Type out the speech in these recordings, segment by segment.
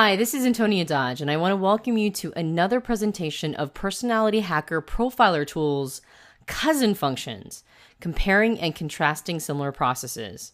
Hi, this is Antonia Dodge, and I want to welcome you to another presentation of PersonalityHacker ProfilerTools cousin functions, comparing and contrasting similar processes.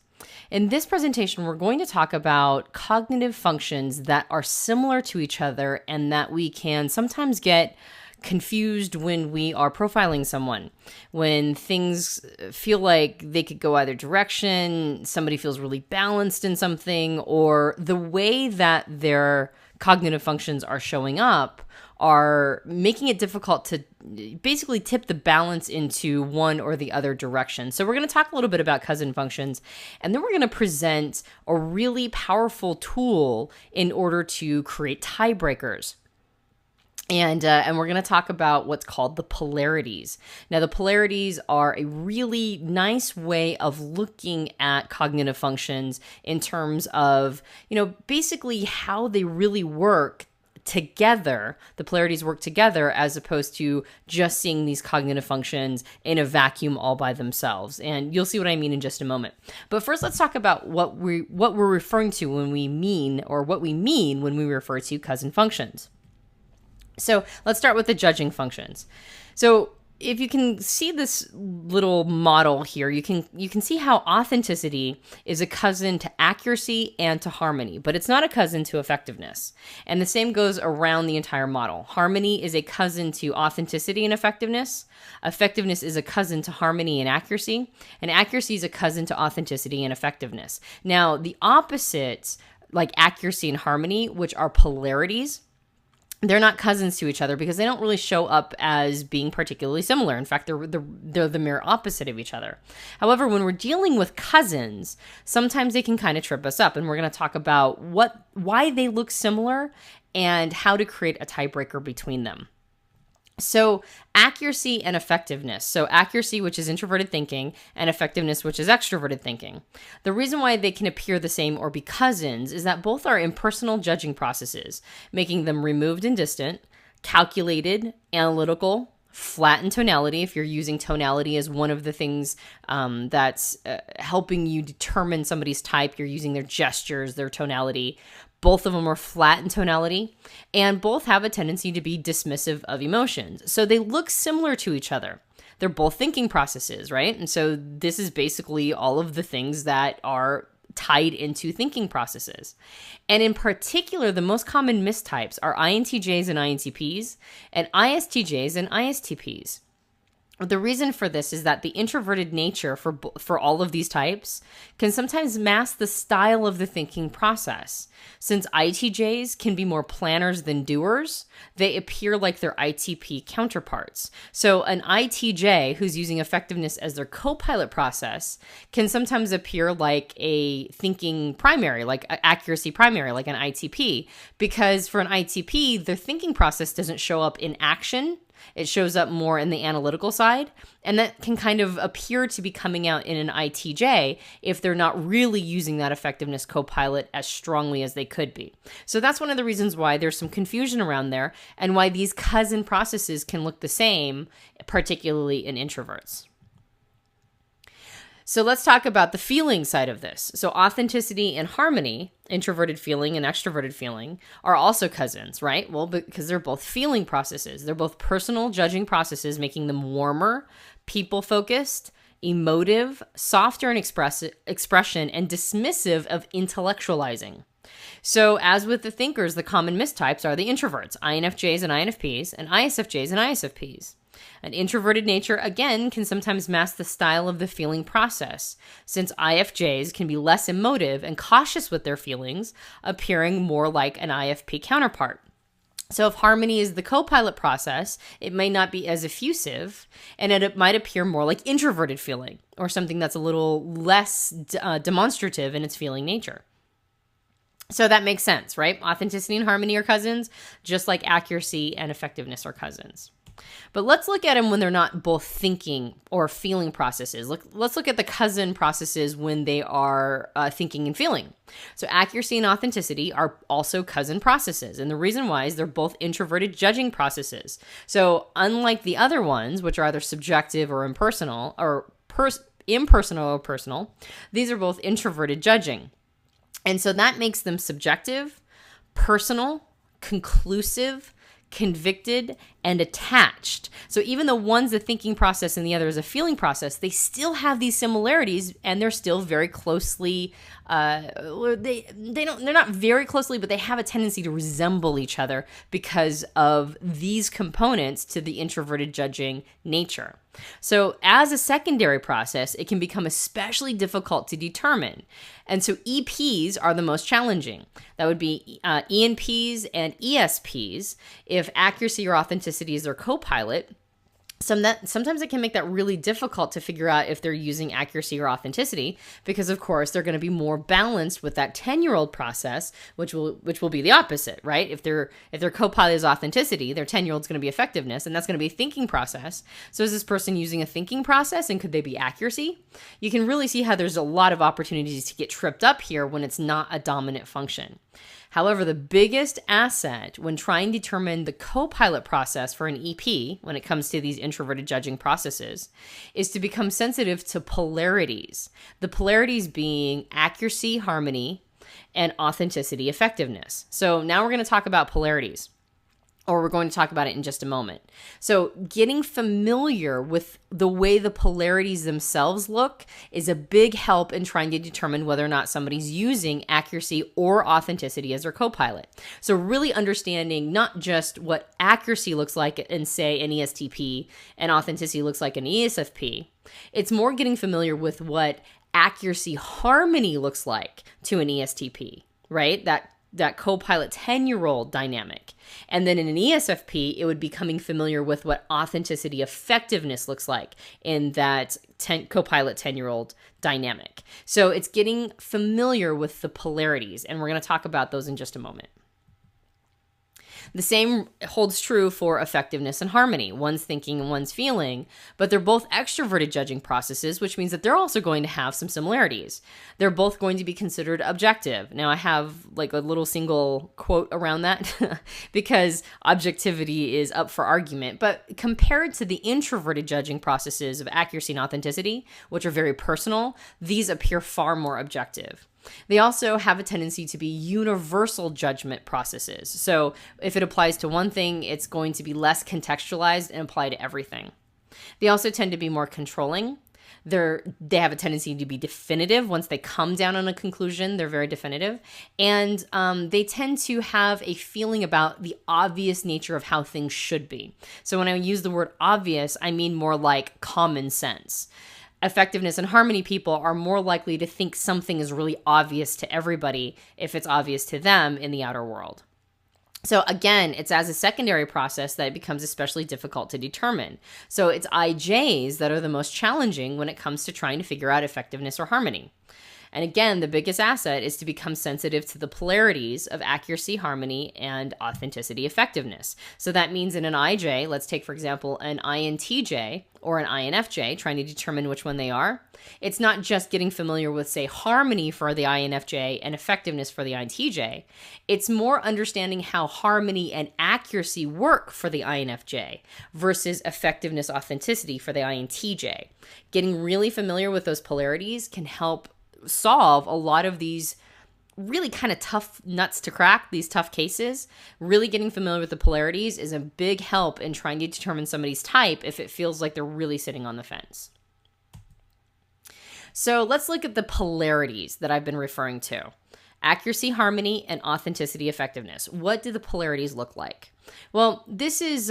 In this presentation, we're going to talk about cognitive functions that are similar to each other and that we can sometimes get confused when we are profiling someone. When things feel like they could go either direction, somebody feels really balanced in something, or the way that their cognitive functions are showing up are making it difficult to basically tip the balance into one or the other direction. So we're going to talk a little bit about cousin functions, and then we're going to present a really powerful tool in order to create tiebreakers. And we're going to talk about what's called the polarities. Now, the polarities are a really nice way of looking at cognitive functions in terms of, basically how they really work together. The polarities work together as opposed to just seeing these cognitive functions in a vacuum all by themselves. And you'll see what I mean in just a moment. But first, let's talk about what we're referring to when we mean, or what we mean when we refer to cousin functions. So let's start with the judging functions. So if you can see this little model here, you can see how authenticity is a cousin to accuracy and to harmony, but it's not a cousin to effectiveness. And the same goes around the entire model. Harmony is a cousin to authenticity and effectiveness. Effectiveness is a cousin to harmony and accuracy is a cousin to authenticity and effectiveness. Now, the opposites, like accuracy and harmony, which are polarities, they're not cousins to each other because they don't really show up as being particularly similar. In fact, they're the mere opposite of each other. However, when we're dealing with cousins, sometimes they can kind of trip us up, and we're going to talk about why they look similar and how to create a tiebreaker between them. So accuracy and effectiveness. So accuracy, which is introverted thinking, and effectiveness, which is extroverted thinking. The reason why they can appear the same or be cousins is that both are impersonal judging processes, making them removed and distant, calculated, analytical, flat in tonality. If you're using tonality as one of the things that's helping you determine somebody's type, you're using their gestures, their tonality. Both of them are flat in tonality, and both have a tendency to be dismissive of emotions. So they look similar to each other. They're both thinking processes, right? And so this is basically all of the things that are tied into thinking processes. And in particular, the most common mistypes are INTJs and INTPs, and ISTJs and ISTPs. The reason for this is that the introverted nature for all of these types can sometimes mask the style of the thinking process. Since ITJs can be more planners than doers, they appear like their ITP counterparts. So an ITJ who's using effectiveness as their co-pilot process can sometimes appear like a thinking primary, like an accuracy primary, like an ITP, because for an ITP, their thinking process doesn't show up in action. It shows up more in the analytical side, and that can kind of appear to be coming out in an ITJ if they're not really using that effectiveness co-pilot as strongly as they could be. So that's one of the reasons why there's some confusion around there and why these cousin processes can look the same, particularly in introverts. So let's talk about the feeling side of this. So authenticity and harmony, introverted feeling and extroverted feeling, are also cousins, right? Well, because they're both feeling processes. They're both personal judging processes, making them warmer, people-focused, emotive, softer in expression, and dismissive of intellectualizing. So as with the thinkers, the common mistypes are the introverts, INFJs and INFPs, and ISFJs and ISFPs. An introverted nature, again, can sometimes mask the style of the feeling process, since IFJs can be less emotive and cautious with their feelings, appearing more like an IFP counterpart. So if harmony is the co-pilot process, it may not be as effusive, and it might appear more like introverted feeling, or something that's a little less demonstrative in its feeling nature. So that makes sense, right? Authenticity and harmony are cousins, just like accuracy and effectiveness are cousins. But let's look at them when they're not both thinking or feeling processes. Let's look at the cousin processes when they are thinking and feeling. So accuracy and authenticity are also cousin processes. And the reason why is they're both introverted judging processes. So unlike the other ones, which are either subjective or impersonal, or impersonal or personal, these are both introverted judging. And so that makes them subjective, personal, conclusive, convicted, and attached. So even though one's a thinking process and the other is a feeling process, they still have these similarities, and they're still very closely they're not very closely, but they have a tendency to resemble each other because of these components to the introverted judging nature. So as a secondary process, it can become especially difficult to determine. And so EPs are the most challenging. That would be ENPs and ESPs. If accuracy or authenticity is their co-pilot, sometimes it can make that really difficult to figure out if they're using accuracy or authenticity, because of course they're going to be more balanced with that 10-year-old process, which will be the opposite, right? If their co-pilot is authenticity, their 10-year-old is going to be effectiveness, and that's going to be a thinking process. So is this person using a thinking process, and could they be accuracy? You can really see how there's a lot of opportunities to get tripped up here when it's not a dominant function. However, the biggest asset when trying to determine the co-pilot process for an EP, when it comes to these introverted judging processes, is to become sensitive to polarities. The polarities being accuracy, harmony, and authenticity, effectiveness. So now we're going to talk about polarities, or we're going to talk about it in just a moment. So getting familiar with the way the polarities themselves look is a big help in trying to determine whether or not somebody's using accuracy or authenticity as their co-pilot. So really understanding not just what accuracy looks like in, say, an ESTP and authenticity looks like an ESFP, it's more getting familiar with what accuracy harmony looks like to an ESTP, right? That co-pilot 10-year-old dynamic. And then in an ESFP, it would be coming familiar with what authenticity effectiveness looks like in that co-pilot 10-year-old dynamic. So it's getting familiar with the polarities, and we're going to talk about those in just a moment. The same holds true for effectiveness and harmony. One's thinking and one's feeling, but they're both extroverted judging processes, which means that they're also going to have some similarities. They're both going to be considered objective. Now, I have like a little single quote around that because objectivity is up for argument, but compared to the introverted judging processes of accuracy and authenticity, which are very personal, these appear far more objective. They also have a tendency to be universal judgment processes. So if it applies to one thing, it's going to be less contextualized and apply to everything. They also tend to be more controlling. They have a tendency to be definitive. Once they come down on a conclusion, they're very definitive. And they tend to have a feeling about the obvious nature of how things should be. So when I use the word obvious, I mean more like common sense. Effectiveness and harmony people are more likely to think something is really obvious to everybody if it's obvious to them in the outer world. So again, it's as a secondary process that it becomes especially difficult to determine. So it's IJs that are the most challenging when it comes to trying to figure out effectiveness or harmony. And again, the biggest asset is to become sensitive to the polarities of accuracy, harmony, and authenticity, effectiveness. So that means in an IJ, let's take, for example, an INTJ or an INFJ, trying to determine which one they are. It's not just getting familiar with, say, harmony for the INFJ and effectiveness for the INTJ. It's more understanding how harmony and accuracy work for the INFJ versus effectiveness, authenticity for the INTJ. Getting really familiar with those polarities can help solve a lot of these really kind of tough nuts to crack, these tough cases. Really getting familiar with the polarities is a big help in trying to determine somebody's type if it feels like they're really sitting on the fence. So let's look at the polarities that I've been referring to. Accuracy, harmony, and authenticity, effectiveness. What do the polarities look like? Well, this is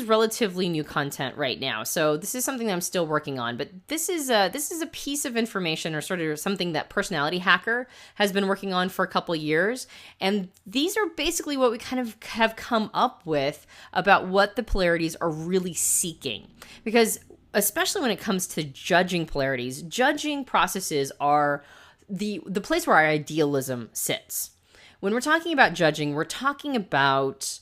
relatively new content right now, so this is something that I'm still working on. But this is a piece of information, or sort of something that PersonalityHacker has been working on for a couple years, and these are basically what we kind of have come up with about what the polarities are really seeking. Because especially when it comes to judging polarities, judging processes are the place where our idealism sits. When we're talking about judging, we're talking about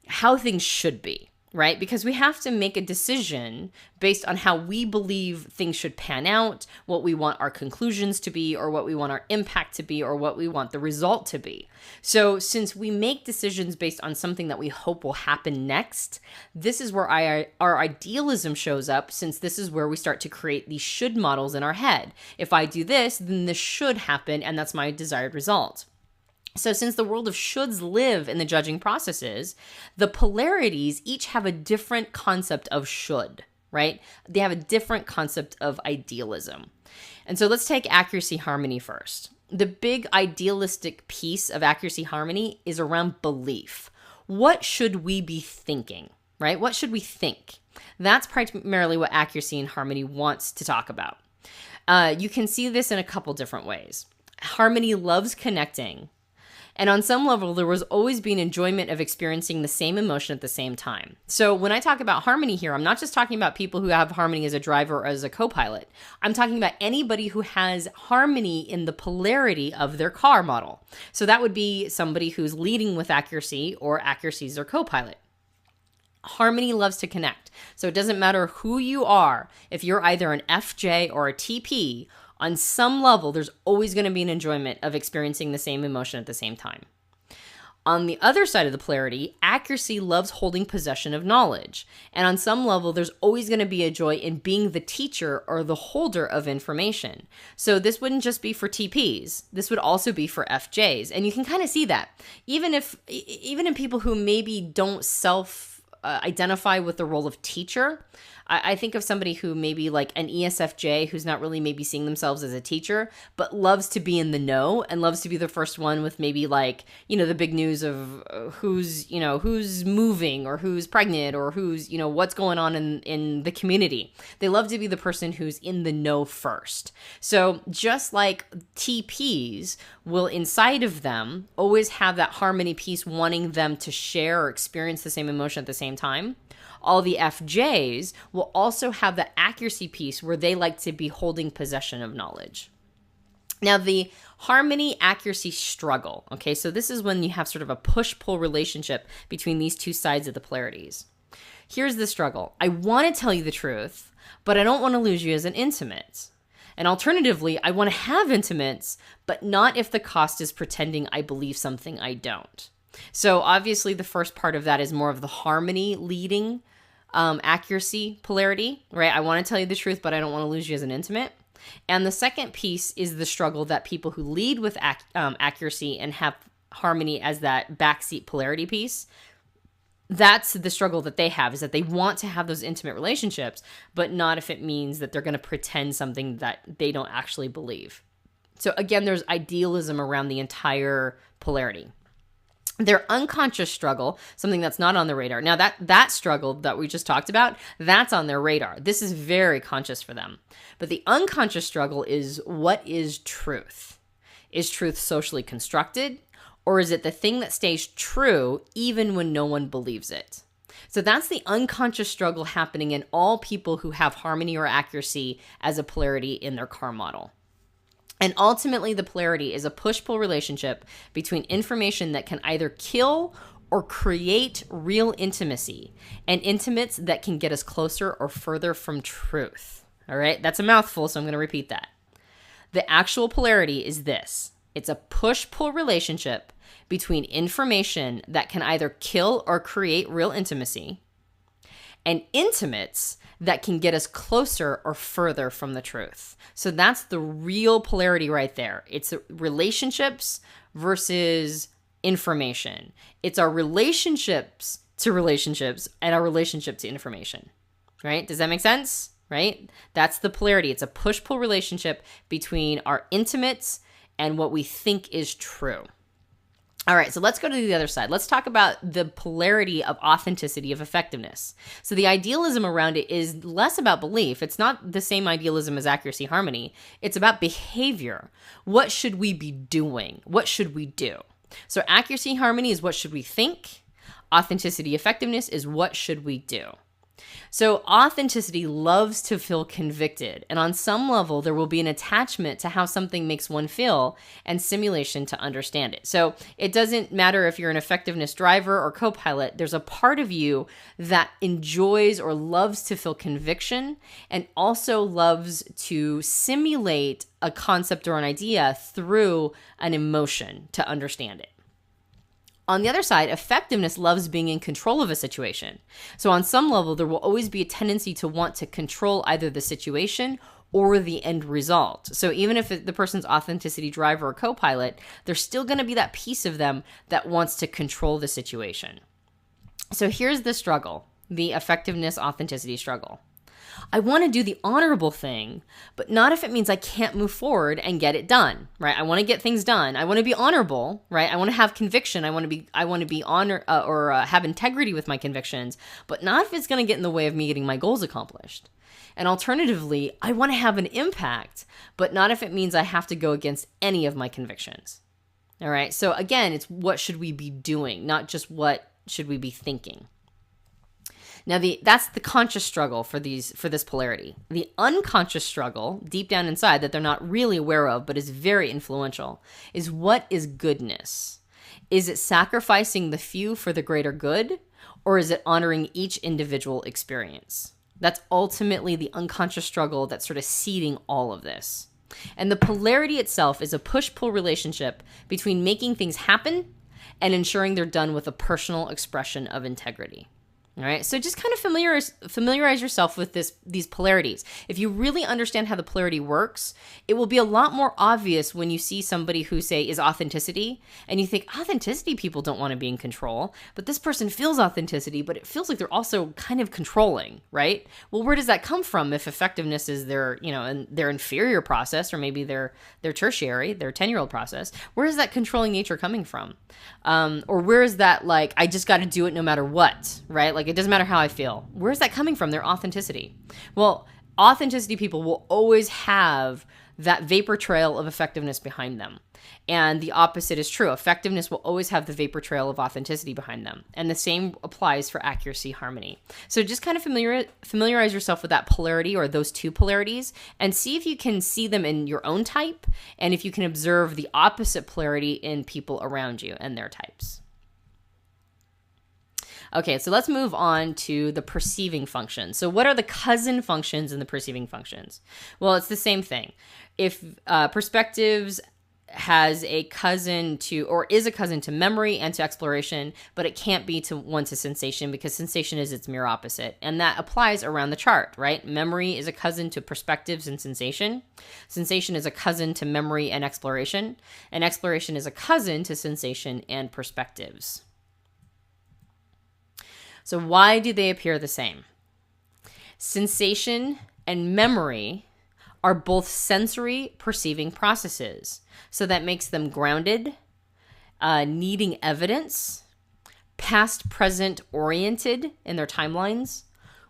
how things should be, right? Because we have to make a decision based on how we believe things should pan out, what we want our conclusions to be, or what we want our impact to be, or what we want the result to be. So since we make decisions based on something that we hope will happen next, this is where our idealism shows up, since this is where we start to create these should models in our head. If I do this, then this should happen, and that's my desired result. So since the world of shoulds live in the judging processes, the polarities each have a different concept of should, right? They have a different concept of idealism. And so let's take accuracy harmony first. The big idealistic piece of accuracy harmony is around belief. What should we be thinking, right? What should we think? That's primarily what accuracy and harmony wants to talk about. You can see this in a couple different ways. Harmony loves connecting. And on some level, there was always been enjoyment of experiencing the same emotion at the same time. So when I talk about harmony here, I'm not just talking about people who have harmony as a driver or as a co-pilot. I'm talking about anybody who has harmony in the polarity of their car model. So that would be somebody who's leading with accuracy, or accuracy is their co-pilot. Harmony loves to connect. So it doesn't matter who you are. If you're either an FJ or a TP, on some level, there's always going to be an enjoyment of experiencing the same emotion at the same time. On the other side of the polarity, accuracy loves holding possession of knowledge. And on some level, there's always going to be a joy in being the teacher or the holder of information. So this wouldn't just be for TPs. This would also be for FJs. And you can kind of see that. Even in people who maybe don't identify with the role of teacher, I think of somebody who maybe like an ESFJ who's not really maybe seeing themselves as a teacher, but loves to be in the know and loves to be the first one with maybe like, the big news of who's moving or who's pregnant or who's, what's going on in the community. They love to be the person who's in the know first. So just like TPs will inside of them always have that harmony piece wanting them to share or experience the same emotion at the same time, all the FJs will also have the accuracy piece where they like to be holding possession of knowledge. Now, the harmony accuracy struggle, okay, so this is when you have sort of a push-pull relationship between these two sides of the polarities. Here's the struggle. I want to tell you the truth, but I don't want to lose you as an intimate. And alternatively, I want to have intimates, but not if the cost is pretending I believe something I don't. So obviously the first part of that is more of the harmony leading accuracy polarity, right? I want to tell you the truth, but I don't want to lose you as an intimate. And the second piece is the struggle that people who lead with accuracy and have harmony as that backseat polarity piece, that's the struggle that they have, is that they want to have those intimate relationships, but not if it means that they're going to pretend something that they don't actually believe. So again, there's idealism around the entire polarity. Their unconscious struggle, something that's not on the radar. Now that struggle that we just talked about, that's on their radar. This is very conscious for them. But the unconscious struggle is, what is truth? Is truth socially constructed? Or is it the thing that stays true even when no one believes it? So that's the unconscious struggle happening in all people who have harmony or accuracy as a polarity in their car model. And ultimately, the polarity is a push-pull relationship between information that can either kill or create real intimacy, and intimates that can get us closer or further from truth. All right, that's a mouthful, so I'm going to repeat that. The actual polarity is this. It's a push-pull relationship between information that can either kill or create real intimacy, and intimates that can get us closer or further from the truth. So that's the real polarity right there. It's relationships versus information. It's our relationships to relationships and our relationship to information, right? Does that make sense? Right? That's the polarity. It's a push-pull relationship between our intimates and what we think is true. All right, so let's go to the other side. Let's talk about the polarity of authenticity of effectiveness. So the idealism around it is less about belief. It's not the same idealism as accuracy harmony. It's about behavior. What should we be doing? What should we do? So accuracy harmony is what should we think? Authenticity effectiveness is what should we do? So authenticity loves to feel convicted, and on some level, there will be an attachment to how something makes one feel and simulation to understand it. So it doesn't matter if you're an effectiveness driver or co-pilot, there's a part of you that enjoys or loves to feel conviction and also loves to simulate a concept or an idea through an emotion to understand it. On the other side, effectiveness loves being in control of a situation. So on some level, there will always be a tendency to want to control either the situation or the end result. So even if the person's authenticity driver or co-pilot, there's still going to be that piece of them that wants to control the situation. So here's the struggle, the effectiveness authenticity struggle. I want to do the honorable thing, but not if it means I can't move forward and get it done, right? I want to get things done. I want to be honorable, right? I want to have conviction. I want to be have integrity with my convictions, but not if it's going to get in the way of me getting my goals accomplished. And alternatively, I want to have an impact, but not if it means I have to go against any of my convictions. All right. So again, it's what should we be doing, not just what should we be thinking. Now, that's the conscious struggle for this polarity. The unconscious struggle, deep down inside, that they're not really aware of, but is very influential, is what is goodness? Is it sacrificing the few for the greater good, or is it honoring each individual experience? That's ultimately the unconscious struggle that's sort of seeding all of this. And the polarity itself is a push-pull relationship between making things happen and ensuring they're done with a personal expression of integrity. All right, so just kind of familiarize yourself with these polarities. If you really understand how the polarity works, it will be a lot more obvious when you see somebody who, say, is authenticity, and you think authenticity people don't want to be in control, but this person feels authenticity, but it feels like they're also kind of controlling, right? Well, where does that come from if effectiveness is their inferior process, or maybe their tertiary, their 10-year-old process? Where is that controlling nature coming from? Or where is that, like, I just got to do it no matter what, right? Like, it doesn't matter how I feel. Where's that coming from? Their authenticity. Well, authenticity people will always have that vapor trail of effectiveness behind them. And the opposite is true. Effectiveness will always have the vapor trail of authenticity behind them. And the same applies for accuracy, harmony. So just kind of familiarize yourself with that polarity, or those two polarities, and see if you can see them in your own type, and if you can observe the opposite polarity in people around you and their types. Okay, so let's move on to the perceiving function. So what are the cousin functions and the perceiving functions? Well, it's the same thing. If perspectives has a cousin to, or is a cousin to memory and to exploration, but it can't be to sensation, because sensation is its mirror opposite. And that applies around the chart, right? Memory is a cousin to perspectives and sensation. Sensation is a cousin to memory and exploration is a cousin to sensation and perspectives. So why do they appear the same? Sensation and memory are both sensory perceiving processes. So that makes them grounded, needing evidence, past, present oriented in their timelines,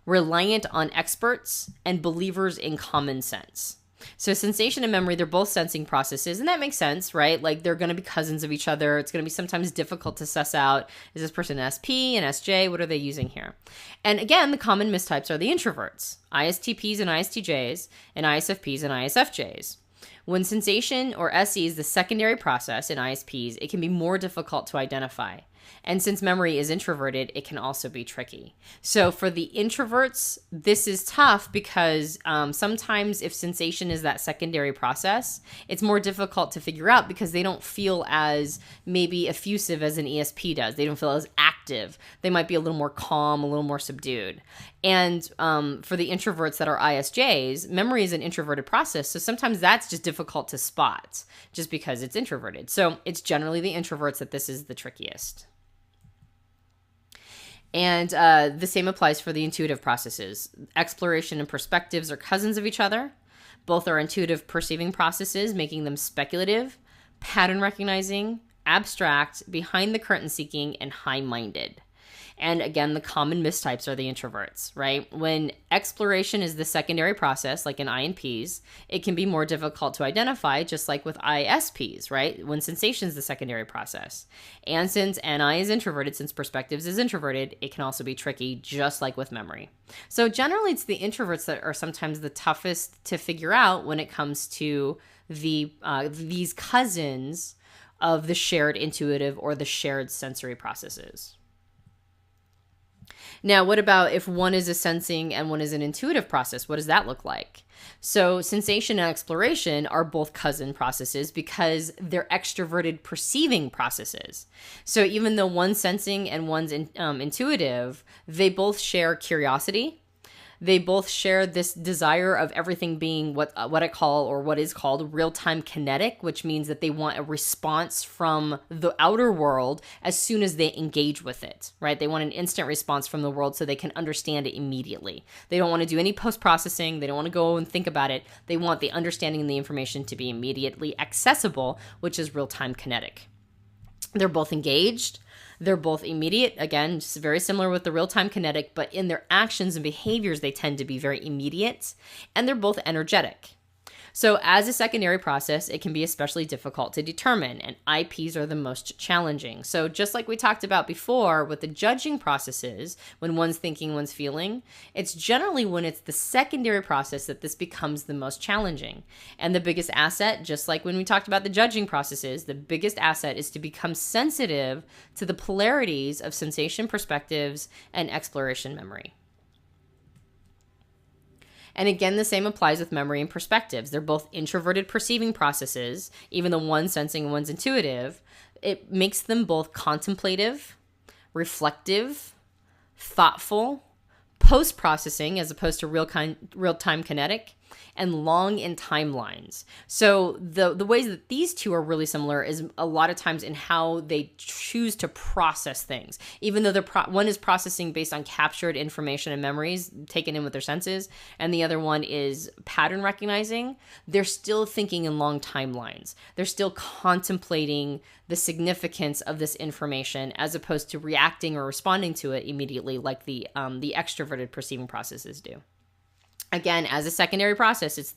reliant on experts, and believers in common sense. So sensation and memory, they're both sensing processes, and that makes sense, right? Like, they're going to be cousins of each other. It's going to be sometimes difficult to suss out, is this person an SP, an SJ? What are they using here? And again, the common mistypes are the introverts, ISTPs and ISTJs, and ISFPs and ISFJs. When sensation or SE is the secondary process in ISPs, it can be more difficult to identify. And since memory is introverted, it can also be tricky. So for the introverts, this is tough because sometimes if sensation is that secondary process, it's more difficult to figure out because they don't feel as maybe effusive as an ESP does. They don't feel as active. They might be a little more calm, a little more subdued. And for the introverts that are ISJs, memory is an introverted process. So sometimes that's just difficult to spot just because it's introverted. So it's generally the introverts that this is the trickiest. And the same applies for the intuitive processes. Exploration and perspectives are cousins of each other. Both are intuitive perceiving processes, making them speculative, pattern recognizing, abstract, behind the curtain seeking, and high-minded. And again, the common mistypes are the introverts, right? When exploration is the secondary process, like in INPs, it can be more difficult to identify, just like with ISPs, right? When sensation is the secondary process. And since NI is introverted, since perspectives is introverted, it can also be tricky, just like with memory. So generally, it's the introverts that are sometimes the toughest to figure out when it comes to these cousins of the shared intuitive or the shared sensory processes. Now, what about if one is a sensing and one is an intuitive process? What does that look like? So sensation and exploration are both cousin processes because they're extroverted perceiving processes. So even though one's sensing and one's intuitive, they both share curiosity. They both share this desire of everything being what I call, or what is called, real-time kinetic, which means that they want a response from the outer world as soon as they engage with it, right? They want an instant response from the world so they can understand it immediately. They don't want to do any post-processing. They don't want to go and think about it. They want the understanding and the information to be immediately accessible, which is real-time kinetic. They're both engaged. They're both immediate. Again, just very similar with the real-time kinetic, but in their actions and behaviors, they tend to be very immediate, and they're both energetic. So as a secondary process, it can be especially difficult to determine, and IPs are the most challenging. So just like we talked about before with the judging processes, when one's thinking, one's feeling, it's generally when it's the secondary process that this becomes the most challenging. And the biggest asset, just like when we talked about the judging processes, the biggest asset is to become sensitive to the polarities of sensation, perspectives, and exploration memory. And again, the same applies with memory and perspectives. They're both introverted perceiving processes, even though one's sensing and one's intuitive. It makes them both contemplative, reflective, thoughtful, post-processing as opposed to real-time kinetic, and long in timelines. So the ways that these two are really similar is a lot of times in how they choose to process things. Even though one is processing based on captured information and memories taken in with their senses, and the other one is pattern recognizing, they're still thinking in long timelines. They're still contemplating the significance of this information as opposed to reacting or responding to it immediately like the extroverted perceiving processes do. Again, as a secondary process, it's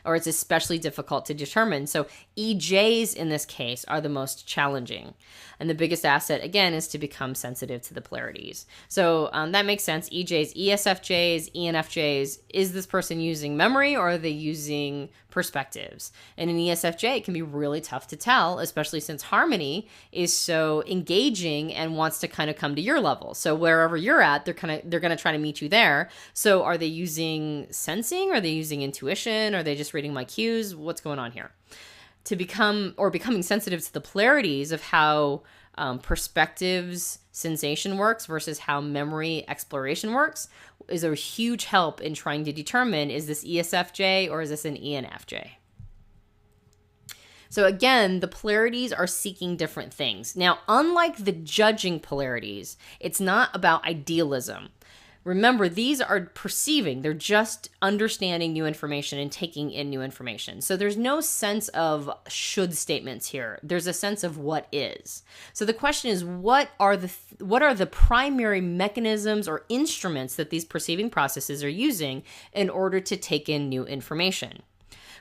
especially difficult to determine. So EJs in this case are the most challenging. And the biggest asset, again, is to become sensitive to the polarities. So that makes sense. EJs, ESFJs, ENFJs, is this person using memory or are they using perspectives? And in ESFJ, it can be really tough to tell, especially since harmony is so engaging and wants to kind of come to your level. So wherever you're at, they're going to try to meet you there. So are they using sensing? Are they using intuition? Are they just reading my cues? What's going on here? Becoming sensitive to the polarities of how perspectives sensation works versus how memory exploration works is a huge help in trying to determine, is this ESFJ or is this an ENFJ? So again, the polarities are seeking different things. Now, unlike the judging polarities, it's not about idealism. Remember, these are perceiving. They're just understanding new information and taking in new information. So there's no sense of should statements here. There's a sense of what is. So the question is, what are the primary mechanisms or instruments that these perceiving processes are using in order to take in new information?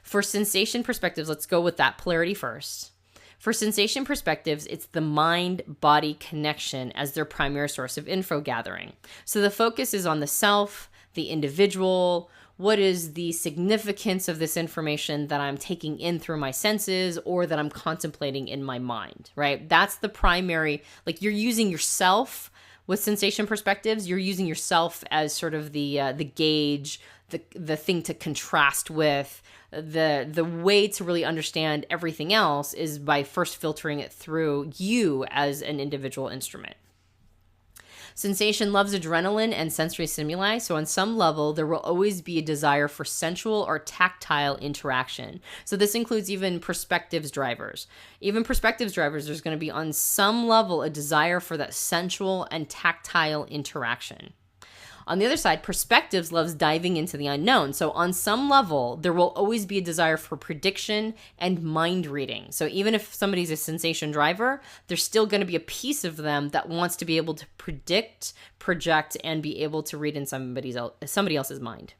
For sensation perspectives, let's go with that polarity first. For sensation perspectives, it's the mind-body connection as their primary source of info gathering. So the focus is on the self, the individual. What is the significance of this information that I'm taking in through my senses or that I'm contemplating in my mind, right? That's the primary, like you're using yourself with sensation perspectives. You're using yourself as sort of the gauge, the thing to contrast with. The way to really understand everything else is by first filtering it through you as an individual instrument. Sensation loves adrenaline and sensory stimuli, so on some level, there will always be a desire for sensual or tactile interaction. So this includes even perspectives drivers. Even perspectives drivers, there's going to be on some level a desire for that sensual and tactile interaction. On the other side, perspectives loves diving into the unknown. So on some level, there will always be a desire for prediction and mind reading. So even if somebody's a sensation driver, there's still going to be a piece of them that wants to be able to predict, project, and be able to read in somebody else's mind.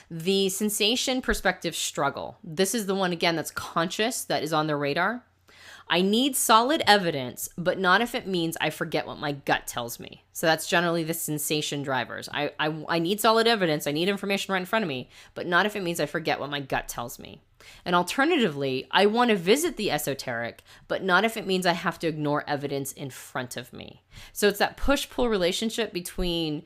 The sensation perspective struggle. This is the one, again, that's conscious, that is on the radar. I need solid evidence, but not if it means I forget what my gut tells me. So that's generally the sensation drivers. I need solid evidence. I need information right in front of me, but not if it means I forget what my gut tells me. And alternatively, I want to visit the esoteric, but not if it means I have to ignore evidence in front of me. So it's that push-pull relationship between,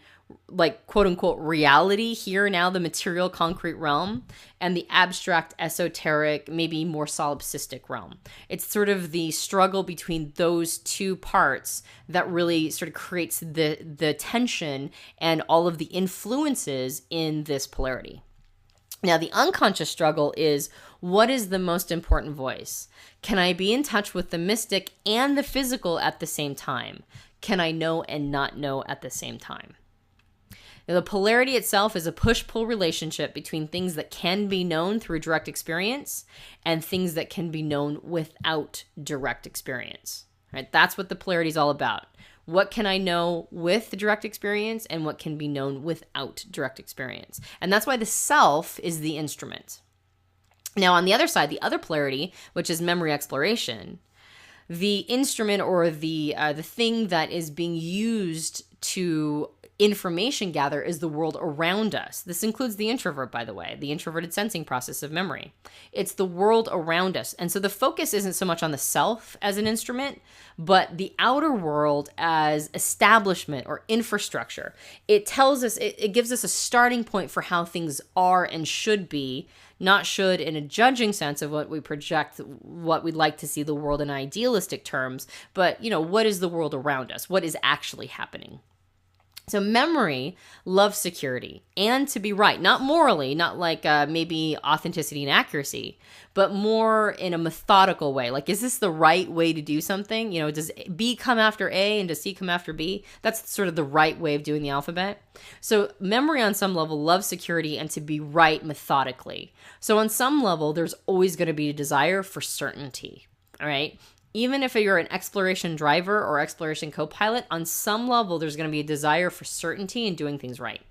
like, quote unquote reality here now, the material concrete realm, and the abstract esoteric, maybe more solipsistic realm. It's sort of the struggle between those two parts that really sort of creates the tension and all of the influences in this polarity. Now, the unconscious struggle is, what is the most important voice? Can I be in touch with the mystic and the physical at the same time? Can I know and not know at the same time? Now, the polarity itself is a push-pull relationship between things that can be known through direct experience and things that can be known without direct experience. Right? That's what the polarity is all about. What can I know with the direct experience and what can be known without direct experience? And that's why the self is the instrument. Now, on the other side, the other polarity, which is memory exploration, the instrument or the thing that is being used to information gather is the world around us. This includes the introvert, by the way, the introverted sensing process of memory. It's the world around us. And so the focus isn't so much on the self as an instrument, but the outer world as establishment or infrastructure. It tells us, it gives us a starting point for how things are and should be, not should in a judging sense of what we project, what we'd like to see the world in idealistic terms, but, what is the world around us? What is actually happening? So memory loves security and to be right, not morally, not like maybe authenticity and accuracy, but more in a methodical way. Like, is this the right way to do something? Does B come after A and does C come after B? That's sort of the right way of doing the alphabet. So memory on some level loves security and to be right methodically. So on some level, there's always going to be a desire for certainty, all right? Even if you're an exploration driver or exploration co-pilot, on some level, there's going to be a desire for certainty and doing things right.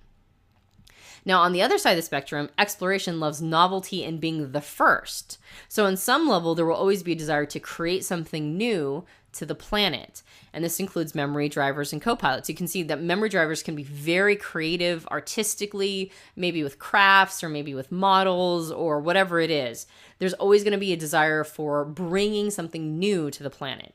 Now, on the other side of the spectrum, exploration loves novelty and being the first. So on some level, there will always be a desire to create something new to the planet. And this includes memory drivers and co-pilots. You can see that memory drivers can be very creative artistically, maybe with crafts or maybe with models or whatever it is. There's always going to be a desire for bringing something new to the planet.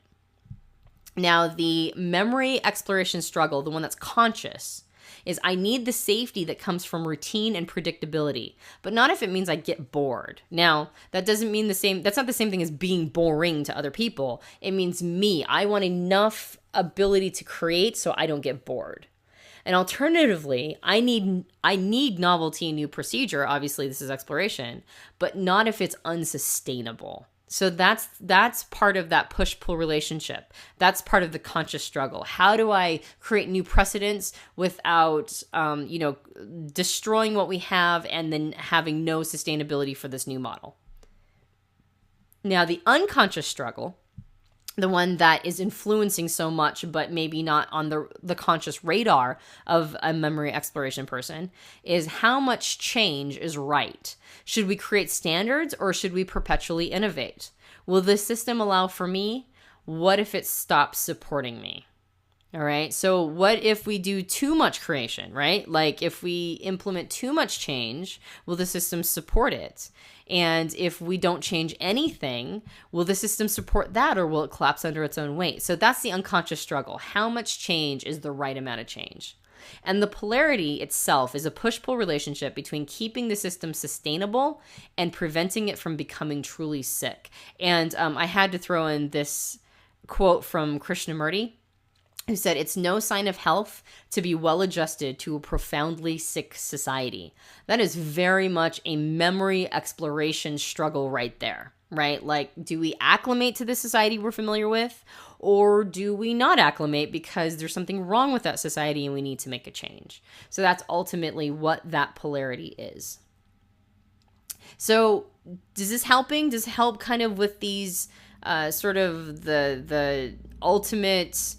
Now, the memory exploration struggle, the one that's conscious, is I need the safety that comes from routine and predictability, but not if it means I get bored. Now, that doesn't mean that's not the same thing as being boring to other people. It means me. I want enough ability to create so I don't get bored. And alternatively, I need novelty and new procedure. Obviously, this is exploration, but not if it's unsustainable. So that's part of that push-pull relationship. That's part of the conscious struggle. How do I create new precedents without, destroying what we have and then having no sustainability for this new model? Now, the unconscious struggle, the one that is influencing so much, but maybe not on the conscious radar of a memory exploration person, is how much change is right. Should we create standards or should we perpetually innovate? Will this system allow for me? What if it stops supporting me? All right. So what if we do too much creation, right? Like if we implement too much change, will the system support it? And if we don't change anything, will the system support that or will it collapse under its own weight? So that's the unconscious struggle. How much change is the right amount of change? And the polarity itself is a push-pull relationship between keeping the system sustainable and preventing it from becoming truly sick. And I had to throw in this quote from Krishnamurti, who said, "It's no sign of health to be well adjusted to a profoundly sick society." That is very much a memory exploration struggle right there, right? Like, do we acclimate to the society we're familiar with, or do we not acclimate because there's something wrong with that society and we need to make a change? So that's ultimately what that polarity is. So is this helping? Does it help kind of with these sort of the ultimate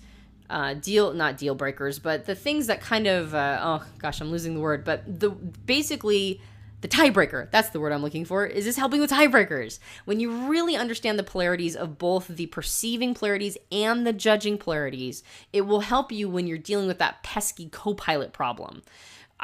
not deal breakers, but the things that kind of, I'm losing the word, but basically the tiebreaker, that's the word I'm looking for. Is this helping with tiebreakers? When you really understand the polarities of both the perceiving polarities and the judging polarities, it will help you when you're dealing with that pesky co-pilot problem.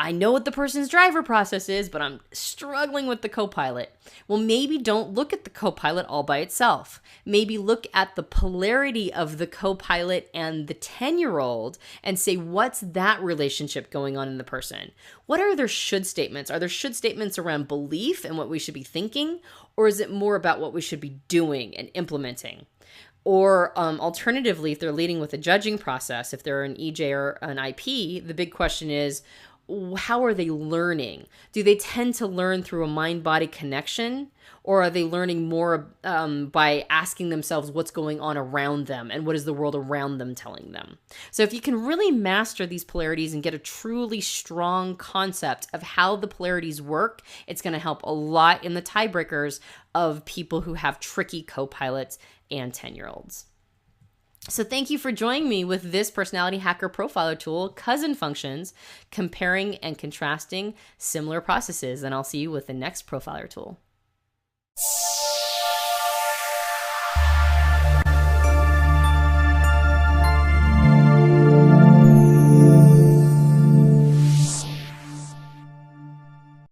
I know what the person's driver process is, but I'm struggling with the co-pilot. Well, maybe don't look at the co-pilot all by itself. Maybe look at the polarity of the co-pilot and the 10-year-old and say, what's that relationship going on in the person? What are their should statements? Are there should statements around belief and what we should be thinking? Or is it more about what we should be doing and implementing? Or alternatively, if they're leading with a judging process, if they're an EJ or an IP, the big question is, how are they learning? Do they tend to learn through a mind-body connection? Or are they learning more by asking themselves what's going on around them and what is the world around them telling them? So if you can really master these polarities and get a truly strong concept of how the polarities work, it's going to help a lot in the tiebreakers of people who have tricky co-pilots and 10-year-olds. So thank you for joining me with this Personality Hacker Profiler tool, Cousin Functions, comparing and contrasting similar processes. And I'll see you with the next Profiler tool.